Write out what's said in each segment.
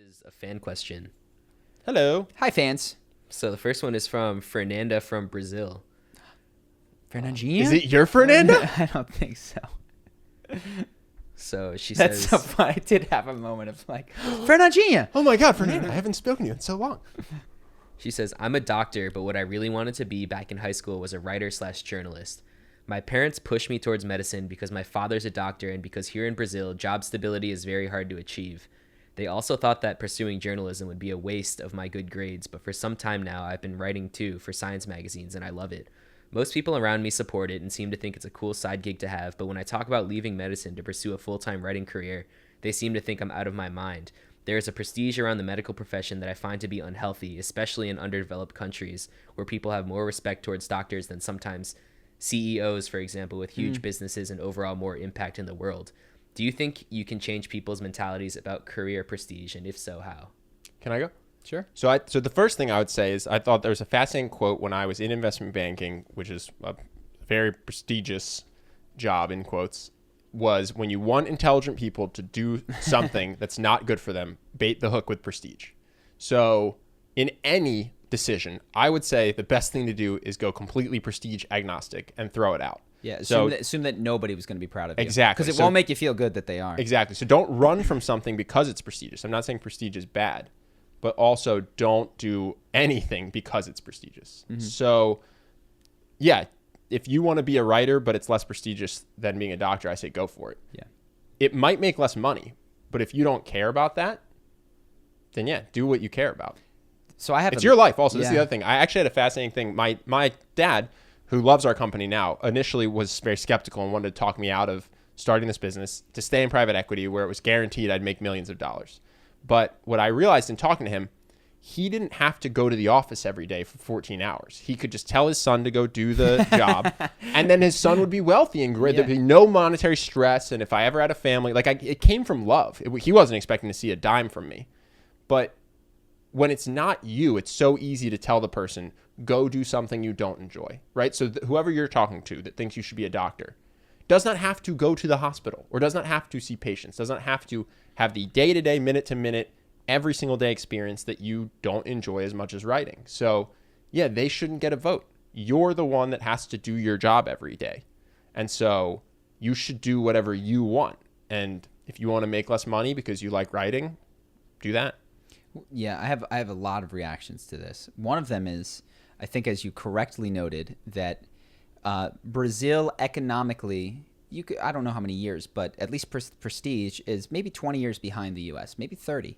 is a fan question. Hello. Hi, fans. So the first one is from Fernanda from Brazil. Fernandinha? Is it your Fernanda? I don't think so. So she That's says, so funny. I did have a moment of like, Fernandinha. Oh my God, Fernanda, I haven't spoken to you in so long. she says, I'm a doctor, but what I really wanted to be back in high school was a writer slash journalist. My parents pushed me towards medicine because my father's a doctor and because here in Brazil, job stability is very hard to achieve. They also thought that pursuing journalism would be a waste of my good grades, but for some time now, I've been writing too for science magazines and I love it. Most people around me support it and seem to think it's a cool side gig to have, but when I talk about leaving medicine to pursue a full-time writing career, they seem to think I'm out of my mind. There is a prestige around the medical profession that I find to be unhealthy, especially in underdeveloped countries where people have more respect towards doctors than sometimes CEOs, for example, with huge businesses and overall more impact in the world. Do you think you can change people's mentalities about career prestige, and if so, how? Can I go? Sure. So the first thing I would say is I thought there was a fascinating quote when I was in investment banking, which is a very prestigious job in quotes, was when you want intelligent people to do something that's not good for them, bait the hook with prestige. So in any decision, I would say the best thing to do is go completely prestige agnostic and throw it out. Yeah. So Assume that nobody was going to be proud of you. Exactly. Because it So- won't make you feel good that they are. Exactly. So don't run from something because it's prestigious. I'm not saying prestige is bad, but also don't do anything because it's prestigious. So yeah, if you want to be a writer, but it's less prestigious than being a doctor, I say go for it. Yeah. It might make less money, but if you don't care about that, then yeah, do what you care about. So I have It's your life also. This is the Yeah. other thing. I actually had a fascinating thing. My dad, who loves our company now, initially was very skeptical and wanted to talk me out of starting this business to stay in private equity where it was guaranteed I'd make millions of dollars. But what I realized in talking to him, he didn't have to go to the office every day for 14 hours. He could just tell his son to go do the job, and then his son would be wealthy and great. Yeah. There'd be no monetary stress. And if I ever had a family, it came from love. He wasn't expecting to see a dime from me. But when it's not you, it's so easy to tell the person, go do something you don't enjoy, right? So whoever you're talking to that thinks you should be a doctor does not have to go to the hospital or does not have to see patients, does not have to have the day-to-day, minute-to-minute, every single day experience that you don't enjoy as much as writing. So yeah, they shouldn't get a vote. You're the one that has to do your job every day. And so you should do whatever you want. And if you want to make less money because you like writing, do that. Yeah, I have a lot of reactions to this. One of them is, I think, as you correctly noted, that Brazil economically, I don't know how many years, but at least prestige is maybe 20 years behind the U.S., maybe 30.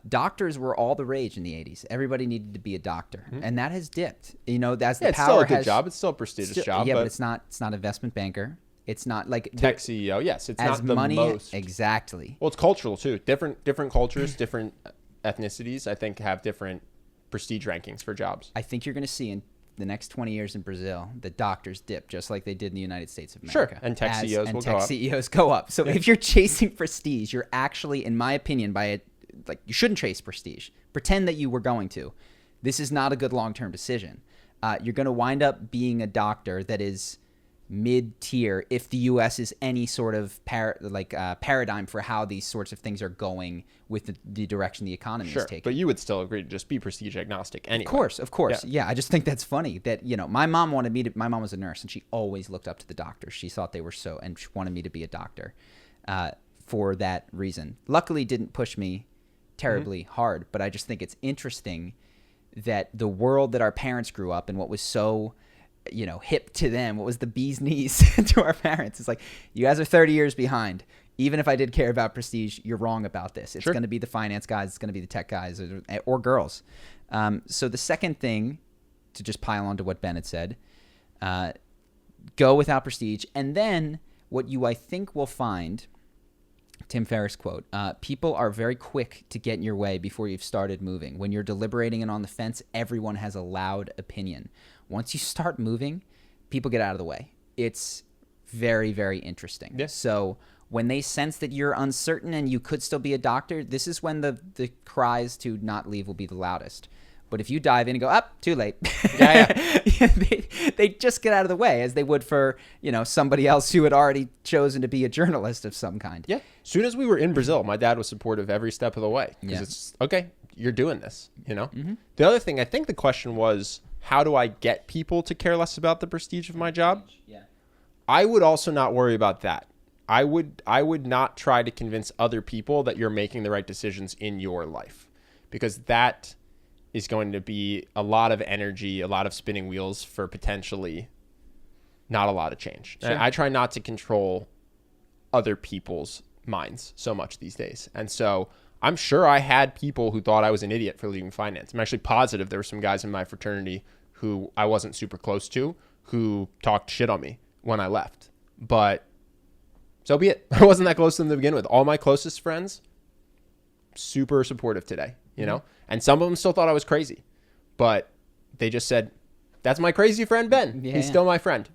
Doctors were all the rage in the 80s. Everybody needed to be a doctor, and that has dipped. You know, as the Yeah, it's power still a good has job. It's still a prestigious job. Yeah, but but it's not investment banker. It's not like tech CEO. Yes, it's as not the money most. exactly. Well, it's cultural too. Different cultures, different ethnicities, I think, have different prestige rankings for jobs. I think you're going to see in the next 20 years in Brazil, the doctors dip just like they did in the United States of America. Sure, and tech CEOs will go up. CEOs go up. So if you're chasing prestige, you're actually, in my opinion, you shouldn't chase prestige. Pretend that you were going to. This is not a good long-term decision. You're going to wind up being a doctor that is mid-tier if the U.S. is any sort of paradigm for how these sorts of things are going with the direction the economy is taking. But you would still agree to just be prestige agnostic anyway. Of course. Yeah, I just think that's funny that, my mom my mom was a nurse and she always looked up to the doctors. She thought they were and she wanted me to be a doctor for that reason. Luckily didn't push me terribly hard, but I just think it's interesting that the world that our parents grew up in, what was so hip to them, what was the bee's knees to our parents. It's like, you guys are 30 years behind. Even if I did care about prestige, you're wrong about this. It's going to be the finance guys. It's going to be the tech guys or girls. So the second thing, to just pile on to what Ben had said, go without prestige. And then what I think will find, Tim Ferriss quote, people are very quick to get in your way before you've started moving. When you're deliberating and on the fence, everyone has a loud opinion. Once you start moving, people get out of the way. It's very, very interesting. Yeah. So when they sense that you're uncertain and you could still be a doctor, this is when the cries to not leave will be the loudest. But if you dive in and go, up, too late. Yeah. they just get out of the way, as they would for, somebody else who had already chosen to be a journalist of some kind. Yeah. Soon as we were in Brazil, my dad was supportive every step of the way. Because Yeah. it's, okay, you're doing this, Mm-hmm. The other thing, I think the question was, how do I get people to care less about the prestige of my job? Yeah. I would also not worry about that. I would not try to convince other people that you're making the right decisions in your life, because that is going to be a lot of energy, a lot of spinning wheels for potentially not a lot of change. Sure. I try not to control other people's minds so much these days. And so I'm sure I had people who thought I was an idiot for leaving finance. I'm actually positive there were some guys in my fraternity who I wasn't super close to who talked shit on me when I left. But so be it. I wasn't that close to them to begin with. All my closest friends, super supportive today, And some of them still thought I was crazy. But they just said, that's my crazy friend, Ben. Yeah. He's still my friend.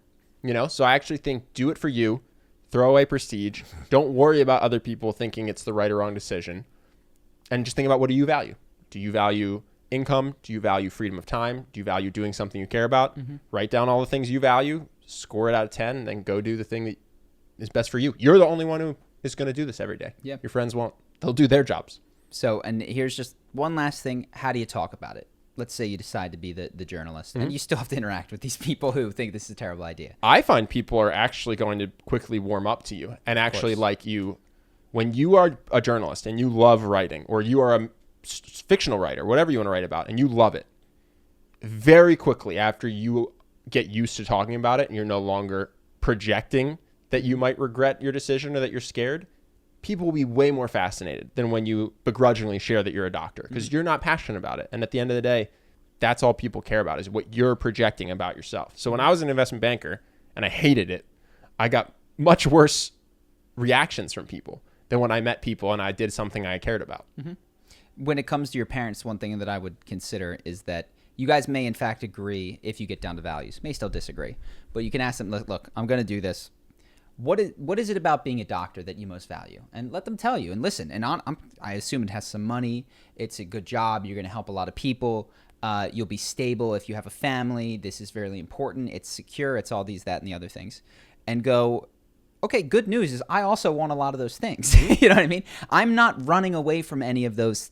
So I actually think do it for you. Throw away prestige. Don't worry about other people thinking it's the right or wrong decision. And just think about, what do you value? Do you value income? Do you value freedom of time? Do you value doing something you care about? Mm-hmm. Write down all the things you value, score it out of 10, and then go do the thing that is best for you. You're the only one who is going to do this every day. Yeah. Your friends won't. They'll do their jobs. So, and here's just one last thing. How do you talk about it? Let's say you decide to be the journalist, and you still have to interact with these people who think this is a terrible idea. I find people are actually going to quickly warm up to you and actually like you. When you are a journalist and you love writing, or you are a fictional writer, whatever you want to write about, and you love it, very quickly after you get used to talking about it and you're no longer projecting that you might regret your decision or that you're scared, people will be way more fascinated than when you begrudgingly share that you're a doctor, because you're not passionate about it. And at the end of the day, that's all people care about, is what you're projecting about yourself. So when I was an investment banker and I hated it, I got much worse reactions from people than when I met people and I did something I cared about. Mm-hmm. When it comes to your parents, one thing that I would consider is that you guys may in fact agree if you get down to values, may still disagree, but you can ask them, look, I'm going to do this. What is it about being a doctor that you most value? And let them tell you, and listen. And I assume it has some money. It's a good job. You're going to help a lot of people. You'll be stable if you have a family. This is very important. It's secure. It's all these, that, and the other things. And go, okay, good news is I also want a lot of those things. You know what I mean? I'm not running away from any of those.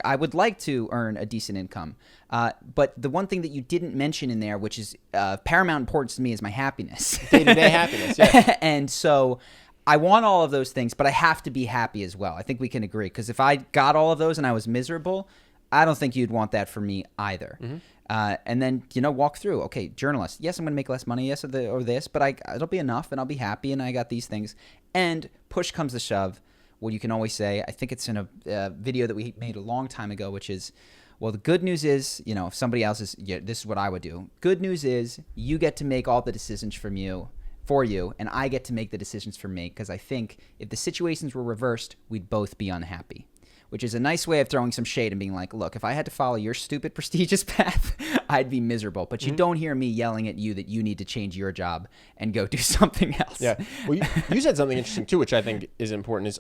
I would like to earn a decent income. But the one thing that you didn't mention in there, which is paramount importance to me, is my happiness. Day-to-day happiness, yeah. And so I want all of those things, but I have to be happy as well. I think we can agree, because if I got all of those and I was miserable, I don't think you'd want that for me either. Mm-hmm. And then, walk through, okay, journalist, yes, I'm going to make less money, yes, or this, but it'll be enough and I'll be happy and I got these things. And push comes to shove. Well, you can always say, I think it's in a video that we made a long time ago, which is, well, the good news is, if somebody else is, this is what I would do. Good news is you get to make all the decisions for you, and I get to make the decisions for me, because I think if the situations were reversed, we'd both be unhappy, which is a nice way of throwing some shade and being like, look, if I had to follow your stupid prestigious path, I'd be miserable. But you don't hear me yelling at you that you need to change your job and go do something else. Yeah. Well, you said something interesting too, which I think is important, is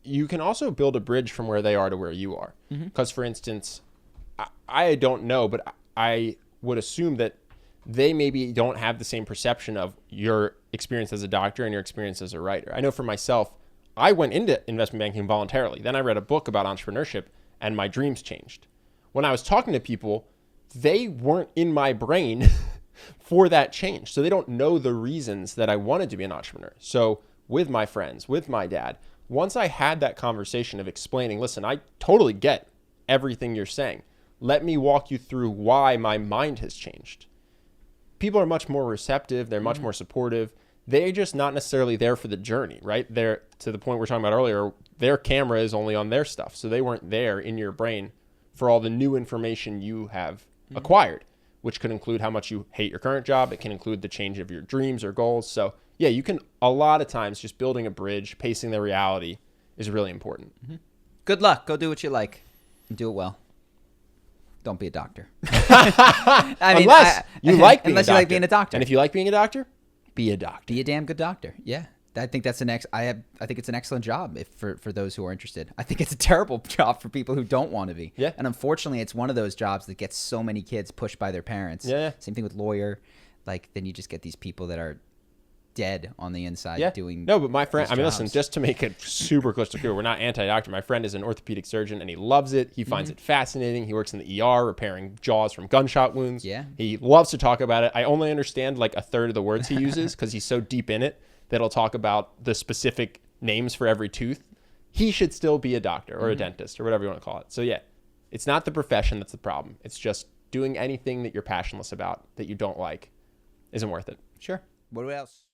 you can also build a bridge from where they are to where you are. Because, for instance, I don't know, but I would assume that they maybe don't have the same perception of your experience as a doctor and your experience as a writer. I know for myself, I went into investment banking voluntarily. Then I read a book about entrepreneurship and my dreams changed. When I was talking to people, they weren't in my brain for that change. So they don't know the reasons that I wanted to be an entrepreneur. So with my friends, with my dad, once I had that conversation of explaining, listen, I totally get everything you're saying. Let me walk you through why my mind has changed. People are much more receptive. They're much more supportive. They're just not necessarily there for the journey, right? They're, to the point we were talking about earlier, their camera is only on their stuff. So they weren't there in your brain for all the new information you have acquired, which could include how much you hate your current job. It can include the change of your dreams or goals. So yeah, you can, a lot of times, just building a bridge, pacing the reality is really important. Good luck. Go do what you like and do it well. Don't be a doctor. Unless you like being unless a doctor. you like being a doctor. And if you like being a doctor, be a doctor. Be a damn good doctor. Yeah. I think that's I think it's an excellent job for those who are interested. I think it's a terrible job for people who don't want to be. Yeah. And unfortunately, it's one of those jobs that gets so many kids pushed by their parents. Yeah. Same thing with lawyer. Like, then you just get these people that are dead on the inside doing. No, but my friend, these listen, jobs. just to make it super crystal clear, we're not anti-doctor. My friend is an orthopedic surgeon and he loves it. He finds it fascinating. He works in the ER repairing jaws from gunshot wounds. Yeah. He loves to talk about it. I only understand like a third of the words he uses because he's so deep in it that he'll talk about the specific names for every tooth. He should still be a doctor or a dentist or whatever you want to call it. So yeah, it's not the profession that's the problem. It's just doing anything that you're passionless about that you don't like isn't worth it. Sure. What else?